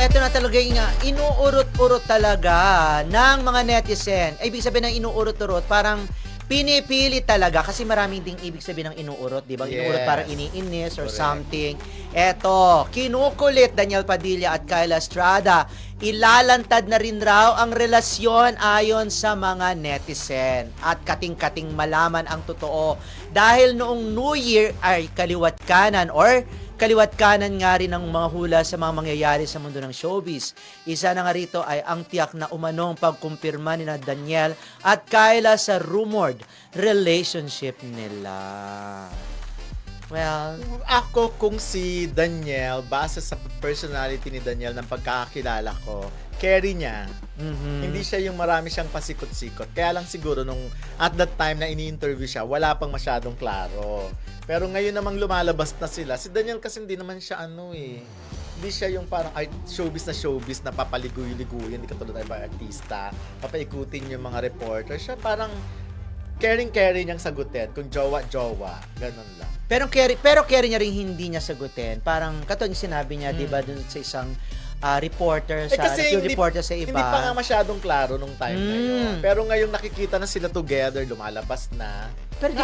ito na talaga yung inuurot-urot talaga ng mga netizen. Ibig sabihin ng inuurot-urot, parang pinipili talaga kasi maraming ding ibig sabihin ng inuurot, di ba? Inuurot parang iniinis or something. Eto, kinukulit Daniel Padilla at Kyla Estrada. Ilalantad na rin raw ang relasyon ayon sa mga netizen. At kating-kating malaman ang totoo. Dahil noong New Year ay kaliwat kanan nga rin ang mga hula sa mga mangyayari sa mundo ng showbiz. Isa na nga rito ay ang tiyak na umanong pagkumpirma ni na Daniel at Kyla sa rumored relationship nila. Well, ako kung si Daniel, base sa personality ni Daniel ng pagkakakilala ko, carry niya. Hindi siya yung marami siyang pasikot-sikot. Kaya lang siguro nung at that time na ini-interview siya, wala pang masyadong klaro. Pero ngayon namang lumalabas na sila, si Daniel kasi hindi naman siya hindi siya yung parang showbiz na papaligoy-ligoy, hindi katulad ng mga artista, papaikutin yung mga reporter. Siya parang caring niyang sagutin, kung jowa-jowa, ganun lang. Pero carry niya rin hindi niya sagutin. Parang katulad yung sinabi niya, 'di ba, dun sa isang reporter sa reporter sa iba. Hindi pa nga masyadong klaro nung time na yun. Pero ngayong nakikita na sila together, lumalabas na. Pero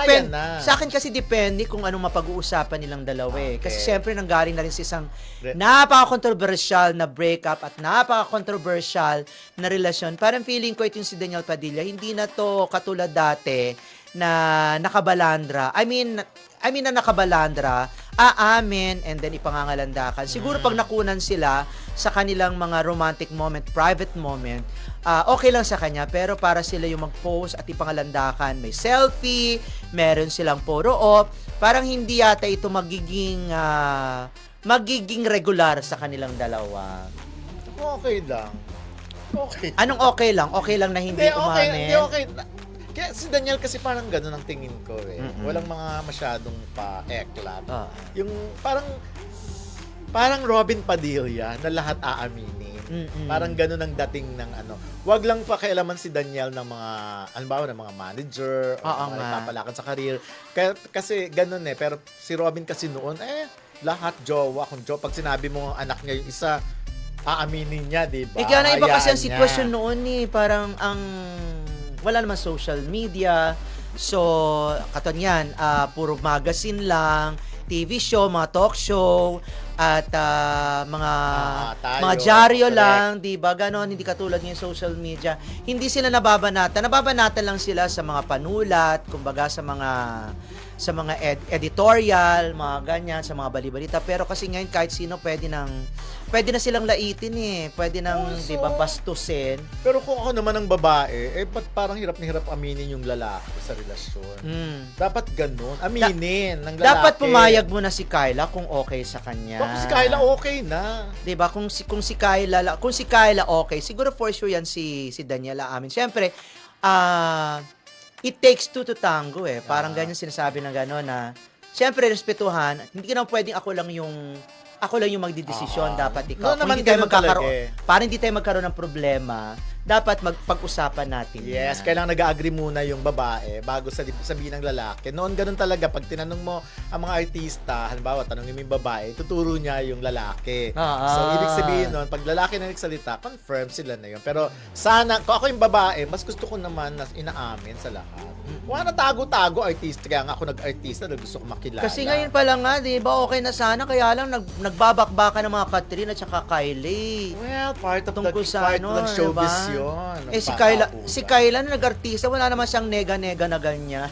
sa akin kasi depende kung anong mapag-uusapan nilang dalawa eh. Kasi syempre nanggaling na rin sa isang napaka-controversial na breakup at napaka-controversial na relasyon. Parang feeling ko ito yung si Daniel Padilla, hindi na to katulad dati na nakabalandra. I mean na nakabalandra, aamin and then ipangangalandakan. Siguro pag nakunan sila sa kanilang mga romantic moment, private moment, okay lang sa kanya, pero para sila yung mag-post at ipangalandakan, may selfie, meron silang photo op, parang hindi yata ito magiging regular sa kanilang dalawa. Okay lang. Okay. Anong okay lang? Okay lang na hindi umamin? Hindi okay. Kaya si Daniel kasi parang gano'n ang tingin ko eh. Walang mga masyadong pa-eklat. Yung parang Robin Padilla na lahat aaminin. Parang gano'n ang dating ng Wag lang pakialaman si Daniel ng mga, halimbawa ng mga manager o mga nagpapalakan sa career. Kasi gano'n eh. Pero si Robin kasi noon, lahat jowa. Pag sinabi mo ang anak niya yung isa, aaminin niya, di ba? Kaya na iba kasi ang sitwasyon noon parang wala naman social media. So, katon yan, puro magazine lang, TV show, mga talk show, at mga dyaryo lang, di ba? Ganon, hindi katulad ng social media. Hindi sila nababanatan. Nababanatan lang sila sa mga panulat, kumbaga sa mga editorial, mga ganyan, sa mga balibalita. Pero kasi ngayon kahit sino pwede na silang laitin eh. Pwede nang, di ba, bastusin. Pero kung ako naman ang babae, ba't parang hirap na hirap aminin yung lalaki sa relasyon? Dapat ganun. Aminin ng lalaki. Dapat pumayag mo na si Kyla kung okay sa kanya. Kung si Kyla okay na. 'Di ba? Kung si Kyla okay, siguro for sure yan si Daniela amin. Siyempre, it takes two to tango eh. Parang ganyan sinasabi na gano'n na siyempre respetuhan, hindi ka na pwedeng ako lang yung magdidesisyon, dapat ikaw. No, naman ganun talaga. Para hindi tayo magkaroon ng problema, dapat magpag-usapan natin. Yes, kailangan nag-agree muna yung babae bago sabihin ng lalaki. Noon ganun talaga, pag tinanong mo ang mga artista, halimbawa, tanongin mo yung babae, tuturo niya yung lalaki. So, ibig sabihin noon, pag lalaki na nagsalita, confirm sila na yun. Pero sana, kung ako yung babae, mas gusto ko naman na inaamin sa lahat. Wala na tago-tago artista. Kaya nga ako nag-artista, gusto ko makilala. Kasi ngayon pa lang nga, di ba, okay na sana, kaya lang nagbabakbakan ng mga Catherine at saka Kylie. Well, part of Diba? showbiz yun. Si Kyla na nag-artista, wala naman siyang nega-nega na ganyan.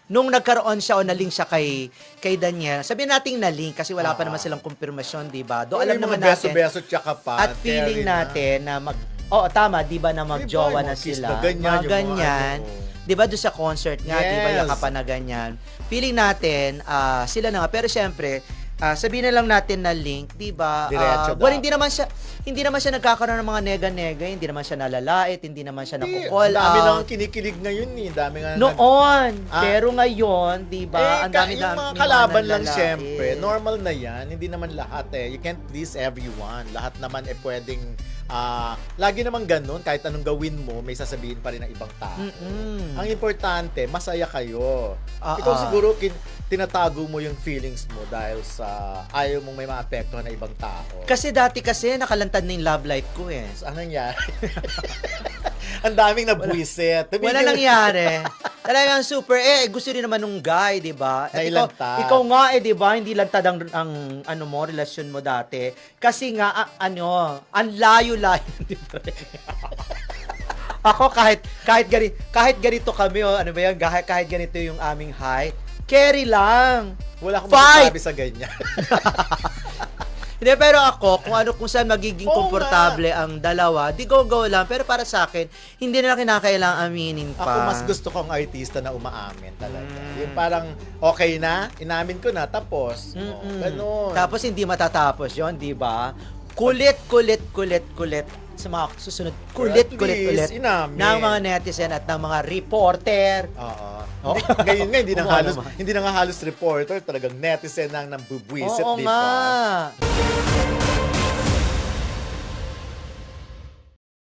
Nung nagkaroon siya o na-link siya kay Daniel, sabihin natin na-link kasi wala pa naman silang kumpirmasyon, di ba? Do alam naman natin. Beso tsaka pa. At feeling natin na tama, di ba, na magjowa na sila. Mga ganyan. Di ba, doon sa concert nga, di ba, yakapan na ganyan. Feeling natin, sila na nga. Pero syempre, sabihin na lang natin na link, di ba? Hindi naman siya nagkakaroon ng mga nega-nega, hindi naman siya nalalait, hindi naman siya nako-call out. Dami nang kinikilig ngayon eh. Dami nga noon. Pero ngayon, di ba? Ang dami yung mga kalaban lang syempre. Normal na yan. Hindi naman lahat eh. You can't please everyone. Lahat naman pwedeng lagi naman ganun, kahit anong gawin mo, may sasabihin pa rin ng ibang tao. Ang importante, masaya kayo. Ikaw siguro, tinatago mo yung feelings mo dahil sa ayaw mong may maapektuhan na ibang tao. Kasi dati nakalantad na yung love life ko eh. So, anong nangyari? Ang daming nabwisit. Wala nangyari. Talagang super, gusto rin naman nung guy, di ba? At Nailantad. ikaw nga di ba, hindi lantad ang ano mo, relasyon mo dati. Kasi nga, ang layo-layo, di ba? Ako kahit ganito kami, ano ba yan, kahit ganito yung aming height, carry lang. Wala akong Fight! masasabi sa ganyan. Hindi, pero ako, kung saan magiging Oo komportable ang dalawa, di go lang. Pero para sa akin, hindi na kinakailangan aminin pa. Ako mas gusto kong artista na umaamin talaga. Yung parang okay na, inamin ko na, tapos. Ganun. Tapos hindi matatapos yon, di ba? Kulit sa mga susunod. Kulit ulit inamin. ng mga netizen at ng mga reporter. Oo. Oh. Ngayon nga, Kumuha naman. hindi na nga halos reporter, talagang netizen ang nambubwisit, Oo di ba? nga.